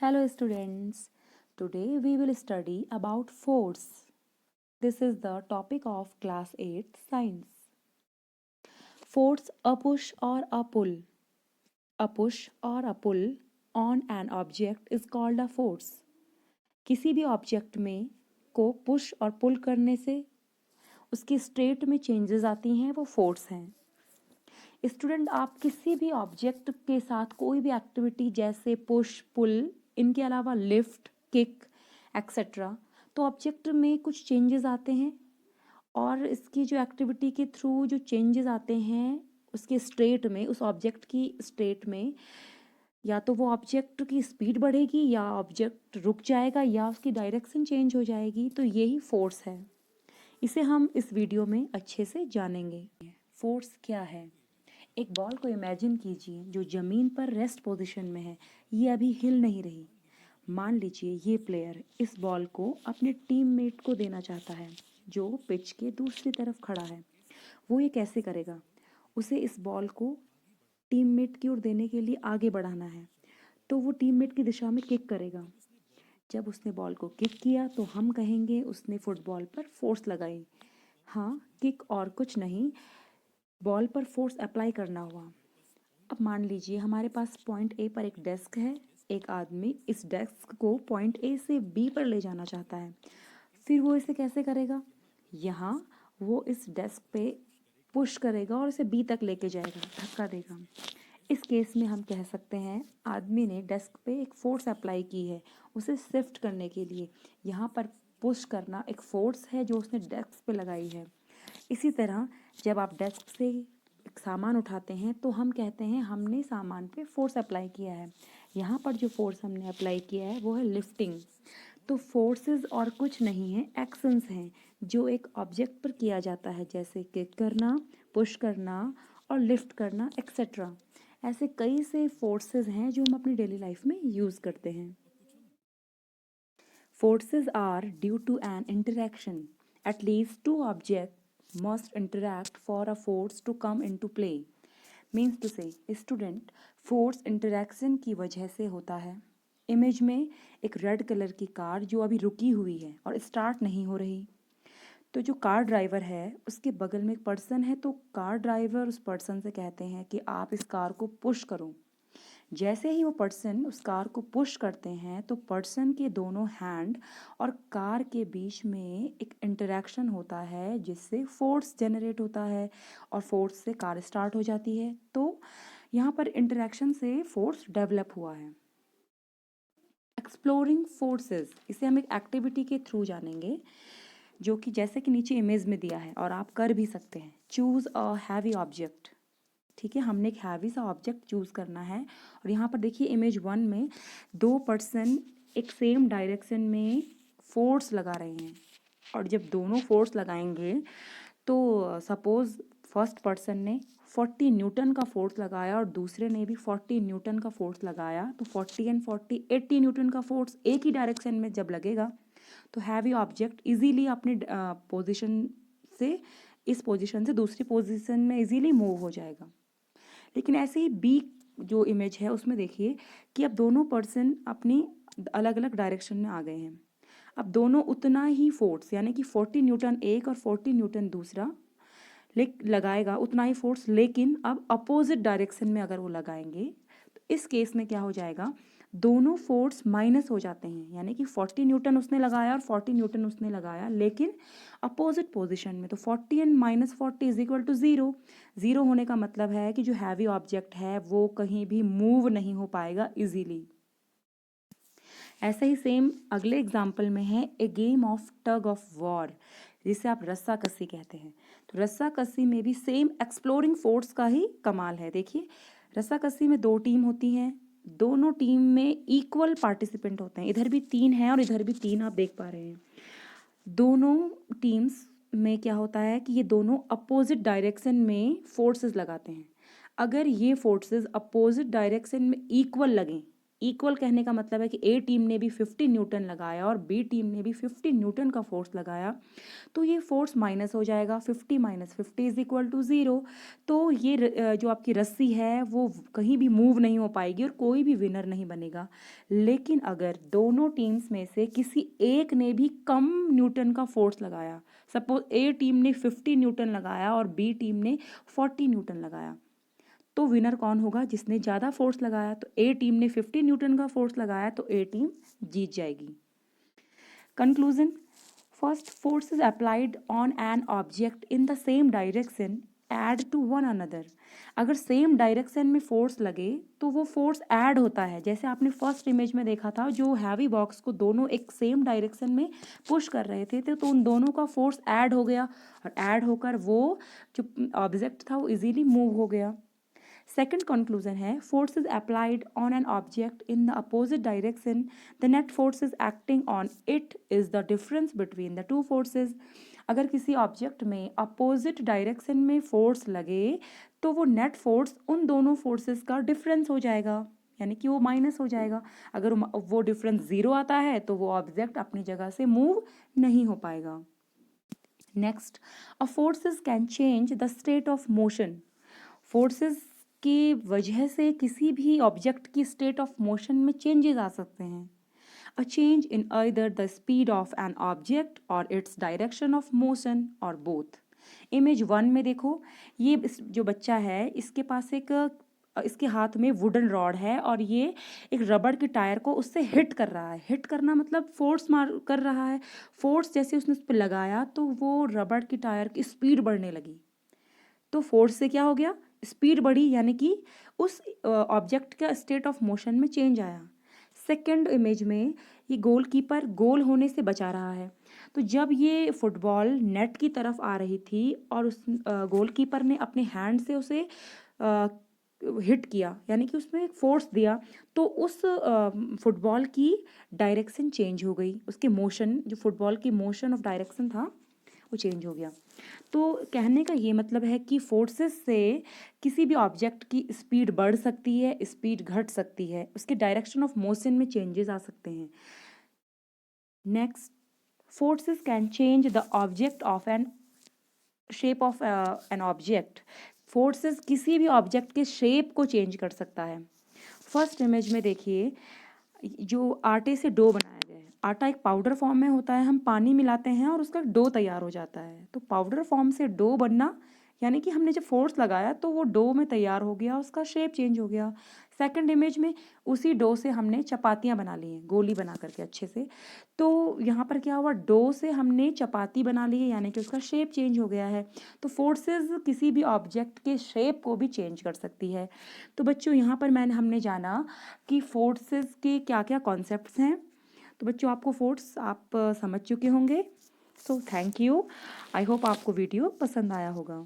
Hello students, today we will study about force. This is the topic of class 8 science. Force a push or a pull. A push or a pull on an object is called a force. किसी भी object में को push और पुल करने से उसके state में changes आती हैं वो फोर्स हैं। स्टूडेंट आप किसी भी ऑब्जेक्ट के साथ कोई भी एक्टिविटी जैसे पुश पुल इनके अलावा लिफ्ट किक एक्सेट्रा तो ऑब्जेक्ट में कुछ चेंजेस आते हैं और इसकी जो एक्टिविटी के थ्रू जो चेंजेस आते हैं उसके स्टेट में उस ऑब्जेक्ट की स्टेट में या तो वो ऑब्जेक्ट की स्पीड बढ़ेगी या ऑब्जेक्ट रुक जाएगा या उसकी डायरेक्शन चेंज हो जाएगी, तो यही फोर्स है। इसे हम इस वीडियो में अच्छे से जानेंगे। फोर्स क्या है? एक बॉल को इमेजिन कीजिए जो ज़मीन पर रेस्ट पोजीशन में है, ये अभी हिल नहीं रही। मान लीजिए ये प्लेयर इस बॉल को अपने टीममेट को देना चाहता है जो पिच के दूसरी तरफ खड़ा है। वो ये कैसे करेगा? उसे इस बॉल को टीममेट की ओर देने के लिए आगे बढ़ाना है, तो वो टीममेट की दिशा में किक करेगा। जब उसने बॉल को किक किया तो हम कहेंगे उसने फुटबॉल पर फोर्स लगाई। हाँ, किक और कुछ नहीं, बॉल पर फोर्स अप्लाई करना हुआ। अब मान लीजिए हमारे पास पॉइंट ए पर एक डेस्क है, एक आदमी इस डेस्क को पॉइंट ए से बी पर ले जाना चाहता है। फिर वो इसे कैसे करेगा? यहाँ वो इस डेस्क पे पुश करेगा और इसे बी तक लेके जाएगा, धक्का देगा। इस केस में हम कह सकते हैं आदमी ने डेस्क पे एक फोर्स अप्लाई की है उसे शिफ्ट करने के लिए। यहाँ पर पुश करना एक फोर्स है जो उसने डेस्क पे लगाई है। इसी तरह जब आप डेस्क से एक सामान उठाते हैं तो हम कहते हैं हमने सामान पे फोर्स अप्लाई किया है। यहाँ पर जो फोर्स हमने अप्लाई किया है वो है लिफ्टिंग। तो फोर्सेस और कुछ नहीं है, एक्शंस हैं जो एक ऑब्जेक्ट पर किया जाता है, जैसे किक करना, पुश करना और लिफ्ट करना एक्सेट्रा। ऐसे कई से फोर्सेस हैं जो हम अपनी डेली लाइफ में यूज़ करते हैं। Forces are due to an interaction. At least two objects must interact for a force to come into play. Means to say, student, force interaction की वजह से होता है। इमेज में एक रेड कलर की कार जो अभी रुकी हुई है और स्टार्ट नहीं हो रही, तो जो कार ड्राइवर है उसके बगल में एक पर्सन है, तो कार ड्राइवर उस पर्सन से कहते हैं कि आप इस कार को पुश करो। जैसे ही वो पर्सन उस कार को पुश करते हैं तो पर्सन के दोनों हैंड और कार के बीच में एक इंटरेक्शन होता है जिससे फोर्स जनरेट होता है और फोर्स से कार स्टार्ट हो जाती है। तो यहाँ पर इंटरेक्शन से फोर्स डेवलप हुआ है। एक्सप्लोरिंग फोर्सेस, इसे हम एक एक्टिविटी के थ्रू जानेंगे जो कि जैसे कि नीचे इमेज में दिया है और आप कर भी सकते हैं। Choose a heavy object. ठीक है, हमने एक हैवी सा ऑब्जेक्ट चूज़ करना है और यहाँ पर देखिए इमेज 1 में दो पर्सन एक सेम डायरेक्शन में फोर्स लगा रहे हैं और जब दोनों फोर्स लगाएंगे तो सपोज़ फर्स्ट पर्सन ने 40 न्यूटन का फोर्स लगाया और दूसरे ने भी 40 न्यूटन का फोर्स लगाया, तो 40 एंड 40 80 न्यूटन का फोर्स एक ही डायरेक्शन में जब लगेगा तो हैवी ऑब्जेक्ट इजीली अपने पोजीशन से इस पोजीशन से दूसरी पोजीशन में इजीली मूव हो जाएगा। लेकिन ऐसे ही बी जो इमेज है उसमें देखिए कि अब दोनों पर्सन अपनी अलग अलग डायरेक्शन में आ गए हैं। अब दोनों उतना ही फोर्स यानी कि 40 न्यूटन एक और 40 न्यूटन दूसरा लगाएगा, उतना ही फोर्स, लेकिन अब अपोजिट डायरेक्शन में अगर वो लगाएंगे तो इस केस में क्या हो जाएगा, दोनों फोर्स माइनस हो जाते हैं। यानी कि 40 न्यूटन उसने लगाया और 40 न्यूटन उसने लगाया, लेकिन अपोजिट पोजीशन में। तो 40 एंड -40 इज इक्वल टू 0। 0 होने का मतलब है कि जो हैवी ऑब्जेक्ट है वो कहीं भी मूव नहीं हो पाएगा इजीली। ऐसे ही सेम अगले एग्जाम्पल में है a game of tug of war, जिसे आप रस्सा कस्सी कहते हैं। तो रस्सा कस्सी में भी सेम एक्सप्लोरिंग फोर्स का ही कमाल है। देखिए रस्सा कस्सी में 2 टीम होती हैं, दोनों टीम में इक्वल पार्टिसिपेंट होते हैं। इधर भी 3 हैं और इधर भी 3 आप देख पा रहे हैं। दोनों टीम्स में क्या होता है कि ये दोनों अपोजिट डायरेक्शन में फोर्सेस लगाते हैं। अगर ये फोर्सेस अपोजिट डायरेक्शन में इक्वल लगें इक्वल कहने का मतलब है कि ए टीम ने भी 50 न्यूटन लगाया और बी टीम ने भी 50 न्यूटन का फोर्स लगाया, तो ये फोर्स माइनस हो जाएगा, 50 माइनस 50 इज इक्वल टू 0। तो ये जो आपकी रस्सी है वो कहीं भी मूव नहीं हो पाएगी और कोई भी विनर नहीं बनेगा। लेकिन अगर दोनों टीम्स में से किसी एक ने भी कम न्यूटन का फोर्स लगाया, सपोज ए टीम ने 50 न्यूटन लगाया और बी टीम ने 40 न्यूटन लगाया, तो विनर कौन होगा? जिसने ज़्यादा फोर्स लगाया। तो ए टीम ने 50 न्यूटन का फोर्स लगाया तो ए टीम जीत जाएगी। Conclusion, first, forces applied on an object in the same direction add to one another. अगर सेम डायरेक्शन में फोर्स लगे तो वो फोर्स ऐड होता है। जैसे आपने फर्स्ट इमेज में देखा था, जो हैवी बॉक्स को दोनों एक सेम डायरेक्शन में पुश कर रहे थे तो उन दोनों का फोर्स ऐड हो गया और ऐड होकर वो जो ऑब्जेक्ट था वो इजीली मूव हो गया। सेकेंड कंक्लूजन है, forces applied on an object in the opposite direction, the net forces acting on it is the difference between the two forces. अगर किसी ऑब्जेक्ट में अपोजिट डायरेक्शन में फोर्स लगे तो वो नेट फोर्स उन दोनों फोर्सेस का डिफरेंस हो जाएगा, यानी कि वो माइनस हो जाएगा। अगर वो डिफरेंस 0 आता है तो वो ऑब्जेक्ट अपनी जगह से मूव नहीं हो पाएगा। Next, a forces can change the state of motion. Forces की वजह से किसी भी ऑब्जेक्ट की स्टेट ऑफ मोशन में चेंजेस आ सकते हैं। A change in either the speed of an object और इट्स डायरेक्शन ऑफ मोशन और बोथ। इमेज 1 में देखो, ये जो बच्चा है इसके पास इसके हाथ में वुडन रॉड है और ये एक रबड़ के टायर को उससे हिट कर रहा है। हिट करना मतलब फोर्स मार कर रहा है। फोर्स जैसे उसने उस पर लगाया तो वो रबड़ की टायर की स्पीड बढ़ने लगी। तो फोर्स से क्या हो गया? स्पीड बढ़ी, यानी कि उस ऑब्जेक्ट का स्टेट ऑफ मोशन में चेंज आया। सेकंड इमेज में ये गोलकीपर गोल होने से बचा रहा है। तो जब ये फुटबॉल नेट की तरफ आ रही थी और उस गोलकीपर ने अपने हैंड से उसे हिट किया, यानी कि उसमें एक फोर्स दिया, तो उस फुटबॉल की डायरेक्शन चेंज हो गई। उसके मोशन, जो फुटबॉल की मोशन ऑफ डायरेक्शन था वो चेंज हो गया। तो कहने का ये मतलब है कि फोर्सेस से किसी भी ऑब्जेक्ट की स्पीड बढ़ सकती है, स्पीड घट सकती है, उसके डायरेक्शन ऑफ मोशन में चेंजेस आ सकते हैं। Next, forces can change the object of an shape of an object. Forces किसी भी ऑब्जेक्ट के शेप को चेंज कर सकता है। फर्स्ट इमेज में देखिए, जो आटे से डो बनाया गया है। आटा एक पाउडर फॉर्म में होता है, हम पानी मिलाते हैं और उसका डो तैयार हो जाता है। तो पाउडर फॉर्म से डो बनना, यानी कि हमने जब फोर्स लगाया तो वो डो में तैयार हो गया, उसका शेप चेंज हो गया। सेकंड इमेज में उसी डो से हमने चपातियाँ बना ली हैं, गोली बना करके अच्छे से। तो यहाँ पर क्या हुआ? डो से हमने चपाती बना ली है, यानी कि उसका शेप चेंज हो गया है। तो फोर्सेस किसी भी ऑब्जेक्ट के शेप को भी चेंज कर सकती है। तो बच्चों, यहाँ पर हमने जाना कि फोर्सेस के क्या क्या कॉन्सेप्ट्स हैं। तो बच्चों, आपको फोर्स आप समझ चुके होंगे। So thank you. I hope आपको वीडियो पसंद आया होगा।